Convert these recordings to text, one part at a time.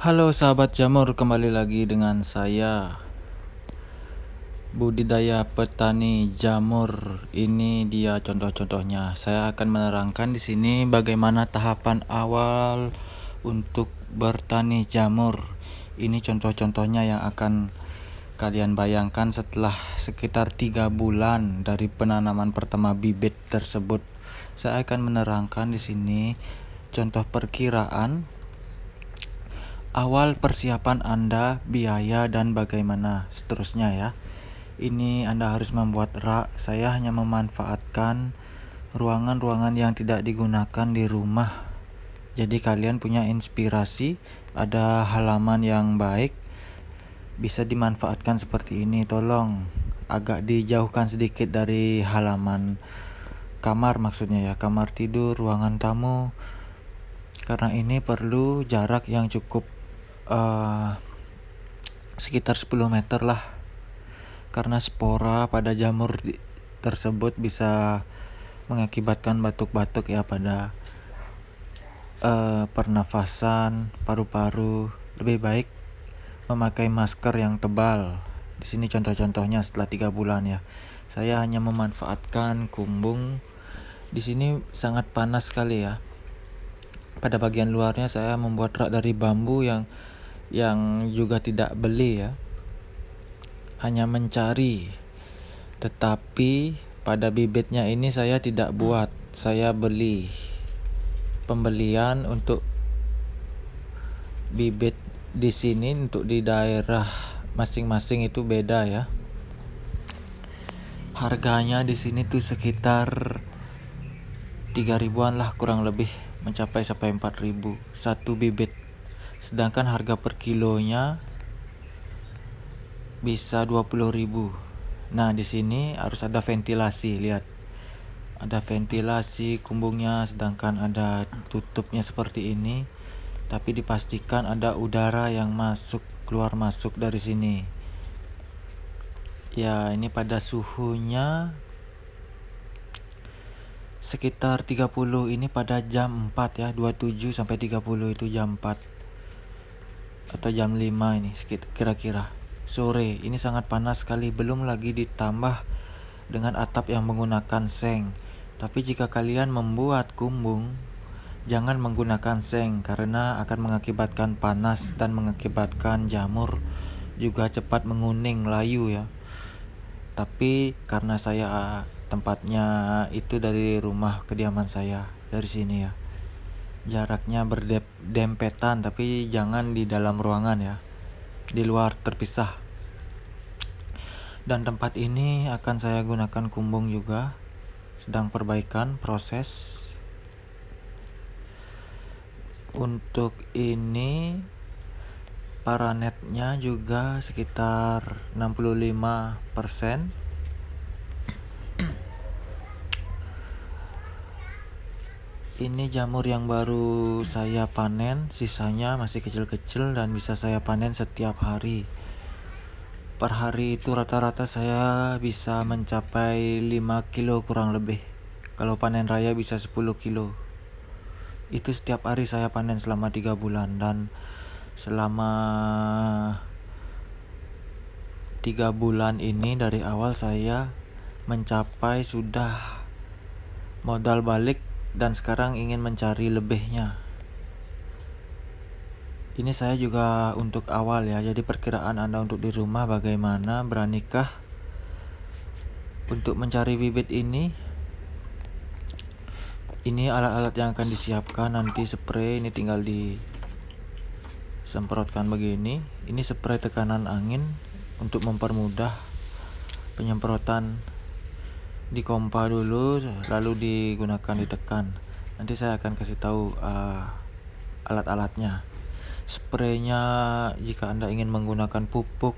Halo sahabat jamur, kembali lagi dengan saya. Budidaya petani jamur ini dia contoh-contohnya. Saya akan menerangkan di sini bagaimana tahapan awal untuk bertani jamur. Ini contoh-contohnya yang akan kalian bayangkan setelah sekitar 3 bulan dari penanaman pertama bibit tersebut. Saya akan menerangkan di sini contoh perkiraan awal persiapan Anda, biaya, dan bagaimana seterusnya ya. Ini Anda harus membuat rak. Saya hanya memanfaatkan ruangan-ruangan yang tidak digunakan di rumah. Jadi kalian punya inspirasi, ada halaman yang baik, bisa dimanfaatkan seperti ini. Tolong agak dijauhkan sedikit dari halaman kamar, maksudnya ya, kamar tidur, ruangan tamu. Karena ini perlu jarak yang cukup sekitar 10 meter lah, karena spora pada jamur tersebut bisa mengakibatkan batuk-batuk ya pada pernafasan, paru-paru. Lebih baik memakai masker yang tebal. Di sini contoh-contohnya setelah 3 bulan ya. Saya hanya memanfaatkan kumbung. Di sini sangat panas sekali ya. Pada bagian luarnya saya membuat rak dari bambu yang juga tidak beli ya, hanya mencari. Tetapi pada bibitnya ini saya tidak buat, saya beli. Pembelian untuk bibit di sini untuk di daerah masing-masing itu beda ya. Harganya di sini tuh sekitar 3 ribuan lah kurang lebih, mencapai sampai 4 ribu satu bibit. Sedangkan harga per kilonya bisa 20 ribu. Nah, di sini harus ada ventilasi, lihat. Ada ventilasi kumbungnya, sedangkan ada tutupnya seperti ini. Tapi dipastikan ada udara yang masuk keluar masuk dari sini. Ya, ini pada suhunya sekitar 30, ini pada jam 4 ya, 27 sampai 30 itu jam 4 atau jam 5 ini kira-kira sore. Ini sangat panas sekali, belum lagi ditambah dengan atap yang menggunakan seng. Tapi jika kalian membuat kumbung, jangan menggunakan seng karena akan mengakibatkan panas dan mengakibatkan jamur juga cepat menguning, layu ya. Tapi karena saya tempatnya itu dari rumah kediaman saya, dari sini ya, jaraknya berdempetan, tapi jangan di dalam ruangan ya, di luar terpisah. Dan tempat ini akan saya gunakan kumbung juga, sedang perbaikan proses. Untuk ini paranetnya juga sekitar 65%. Ini jamur yang baru saya panen, sisanya masih kecil-kecil dan bisa saya panen setiap hari. Per hari itu rata-rata saya bisa mencapai 5 kilo kurang lebih. Kalau panen raya bisa 10 kilo. Itu setiap hari saya panen selama 3 bulan. Dan selama 3 bulan ini dari awal saya mencapai sudah modal balik, dan sekarang ingin mencari lebihnya. Ini saya juga untuk awal ya. Jadi perkiraan Anda untuk di rumah bagaimana? Beranikah untuk mencari bibit ini? Ini alat-alat yang akan disiapkan. Nanti spray ini tinggal disemprotkan begini. Ini spray tekanan angin untuk mempermudah penyemprotan. Dipompa dulu, lalu digunakan ditekan. Nanti saya akan kasih tahu alat-alatnya. Spraynya jika Anda ingin menggunakan pupuk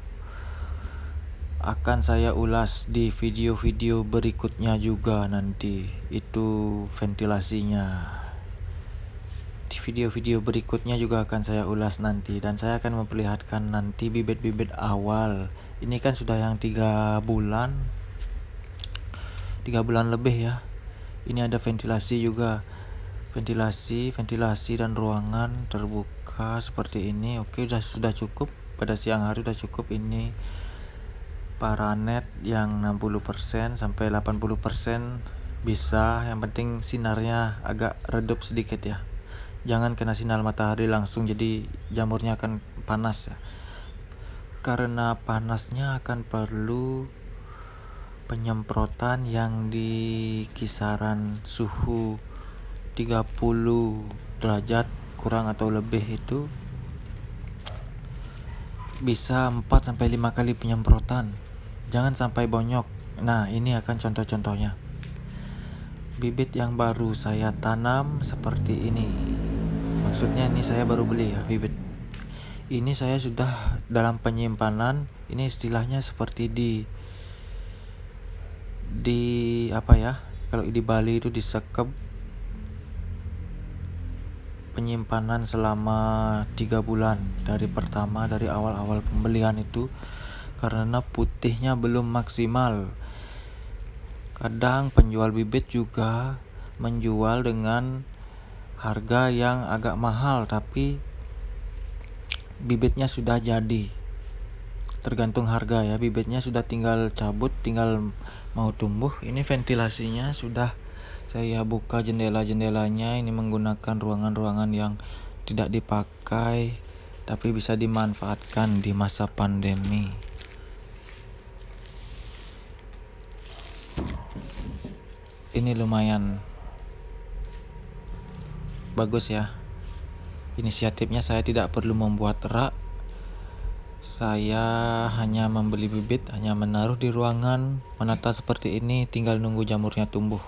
akan saya ulas di video-video berikutnya juga nanti. Itu ventilasinya. Di video-video berikutnya juga akan saya ulas nanti, dan saya akan memperlihatkan nanti bibit-bibit awal. Ini kan sudah yang 3 bulan lebih ya. Ini ada ventilasi juga. ventilasi dan ruangan terbuka seperti ini. Oke, sudah cukup. Pada siang hari sudah cukup. Ini paranet yang 60% sampai 80% bisa. Yang penting sinarnya agak redup sedikit ya. Jangan kena sinar matahari langsung, jadi jamurnya akan panas ya. Karena panasnya akan perlu penyemprotan yang di kisaran suhu 30 derajat kurang atau lebih, itu bisa 4 sampai 5 kali penyemprotan. Jangan sampai bonyok. Nah, ini akan contoh-contohnya. Bibit yang baru saya tanam seperti ini. Maksudnya ini saya baru beli ya bibit. Ini saya sudah dalam penyimpanan. Ini istilahnya seperti di apa ya? Kalau di Bali itu disekep penyimpanan selama 3 bulan dari awal-awal pembelian itu, karena putihnya belum maksimal. Kadang penjual bibit juga menjual dengan harga yang agak mahal, tapi bibitnya sudah jadi. Tergantung harga ya, bibitnya sudah tinggal cabut, tinggal mau tumbuh. Ini ventilasinya sudah saya buka jendela-jendelanya. Ini menggunakan ruangan-ruangan yang tidak dipakai tapi bisa dimanfaatkan di masa pandemi. Ini lumayan bagus ya. Inisiatifnya, saya tidak perlu membuat rak. Saya hanya membeli bibit, hanya menaruh di ruangan, menata seperti ini, tinggal nunggu jamurnya tumbuh.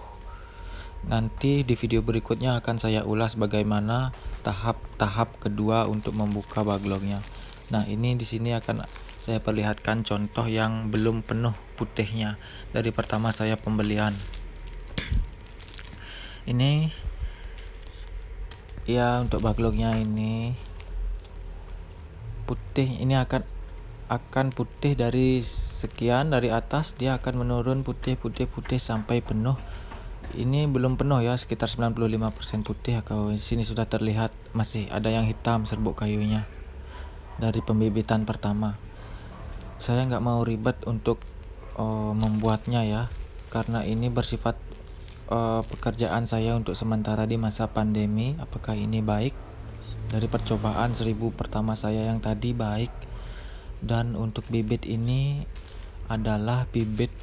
Nanti di video berikutnya akan saya ulas bagaimana tahap kedua untuk membuka baglongnya. Nah, ini di sini akan saya perlihatkan contoh yang belum penuh putihnya dari pertama saya pembelian. Ini ya, untuk baglongnya ini putih. Ini akan putih dari sekian, dari atas dia akan menurun putih sampai penuh. Ini belum penuh ya, sekitar 95% putih. Kalau di sini sudah terlihat masih ada yang hitam serbuk kayunya dari pembibitan pertama. Saya nggak mau ribet untuk membuatnya ya, karena ini bersifat pekerjaan saya untuk sementara di masa pandemi. Apakah ini baik? Dari percobaan 1000 pertama saya yang tadi baik. Dan untuk bibit ini adalah bibit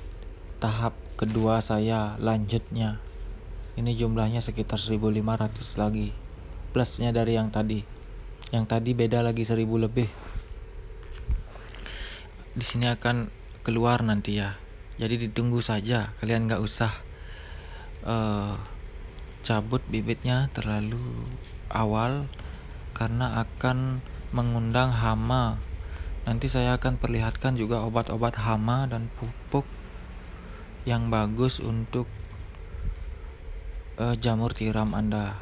tahap kedua saya lanjutnya. Ini jumlahnya sekitar 1500 lagi, plusnya dari yang tadi. Yang tadi beda lagi 1000 lebih. Di sini akan keluar nanti ya. Jadi ditunggu saja, kalian nggak usah cabut bibitnya terlalu awal karena akan mengundang hama. Nanti saya akan perlihatkan juga obat-obat hama dan pupuk yang bagus untuk jamur tiram Anda.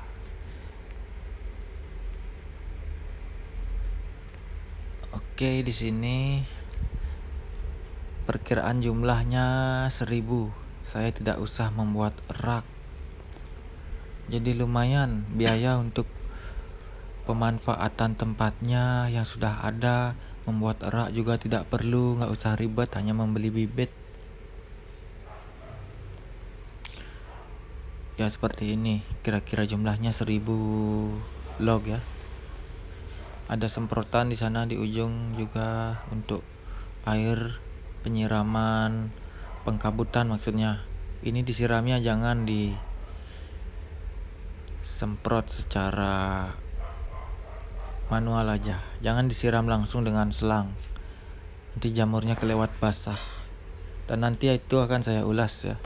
Oke, di sini perkiraan jumlahnya 1000. Saya tidak usah membuat rak. Jadi lumayan biaya untuk pemanfaatan tempatnya yang sudah ada. Membuat rak juga tidak perlu, nggak usah ribet, hanya membeli bibit. Ya seperti ini, kira-kira jumlahnya 1000 log ya. Ada semprotan di sana di ujung juga untuk air penyiraman, pengkabutan maksudnya. Ini disiramnya jangan disemprot secara manual aja. Jangan disiram langsung dengan selang. Nanti jamurnya kelewat basah. Dan nanti itu akan saya ulas ya.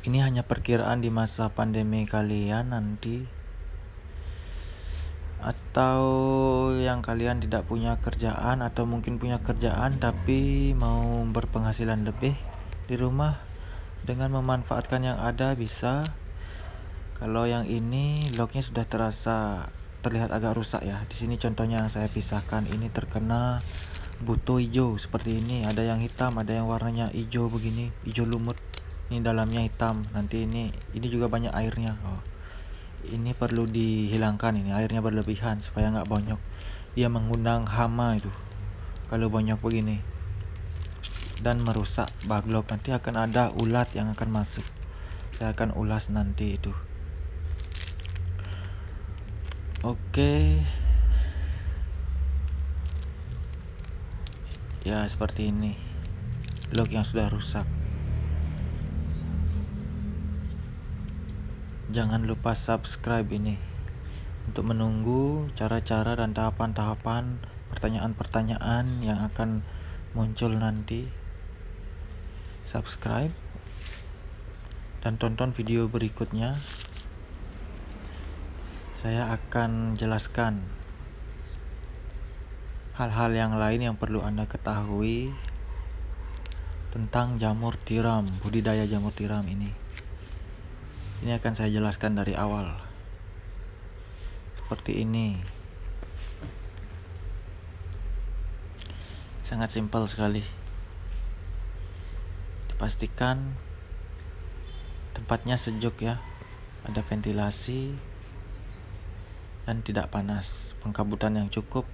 Ini hanya perkiraan di masa pandemi kalian nanti, atau yang kalian tidak punya kerjaan, atau mungkin punya kerjaan tapi mau berpenghasilan lebih di rumah dengan memanfaatkan yang ada bisa. Kalau yang ini lognya sudah terlihat agak rusak ya. Di sini contohnya yang saya pisahkan, ini terkena buto hijau seperti ini. Ada yang hitam, ada yang warnanya hijau begini, hijau lumut. Ini dalamnya hitam. Nanti ini juga banyak airnya. ini perlu dihilangkan, ini airnya berlebihan supaya nggak bonyok. Dia mengundang hama itu kalau bonyok begini, dan merusak baglok. Nanti akan ada ulat yang akan masuk. Saya akan ulas nanti itu. Oke. Ya seperti ini log yang sudah rusak. Jangan lupa subscribe ini untuk menunggu cara-cara dan tahapan-tahapan pertanyaan-pertanyaan yang akan muncul nanti. Subscribe dan tonton video berikutnya. Saya akan jelaskan hal-hal yang lain yang perlu Anda ketahui tentang jamur tiram, budidaya jamur tiram ini. Ini akan saya jelaskan dari awal. Seperti ini. Sangat simpel sekali. Dipastikan tempatnya sejuk ya. Ada ventilasi dan tidak panas. Pengkabutan yang cukup